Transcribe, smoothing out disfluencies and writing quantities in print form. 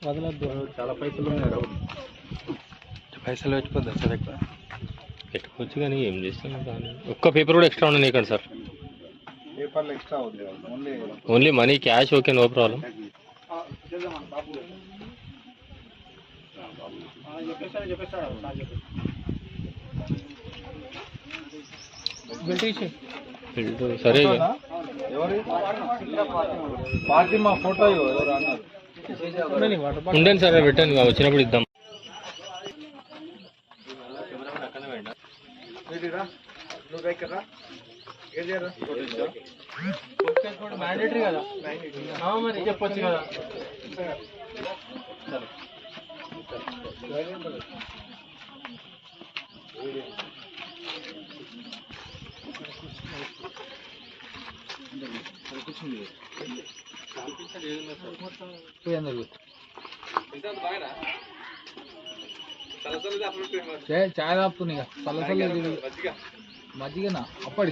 వదలద్దు, చాలా పైసలు ఉన్నాయి. పైసలు పెట్టుకోద్దా సార్? ఎక్కువ పెట్టుకోవచ్చు కానీ ఏం చేస్తాను. కానీ ఒక్క పేపర్ కూడా ఎక్స్ట్రా ఉండదు ఇక్కడ సార్. పేపర్లు ఎక్స్ట్రా అవుతుంది, only money cash okay, no problem. సరే మా ఫోటో ఉండండి సార్, పెట్టండి, వచ్చినప్పుడు ఇద్దాం. మ్యాండేటరీ కదా మరి, చెప్పొచ్చు కదా. చాయ్ తాపుతుంది, మజ్జిగనా అప్పటి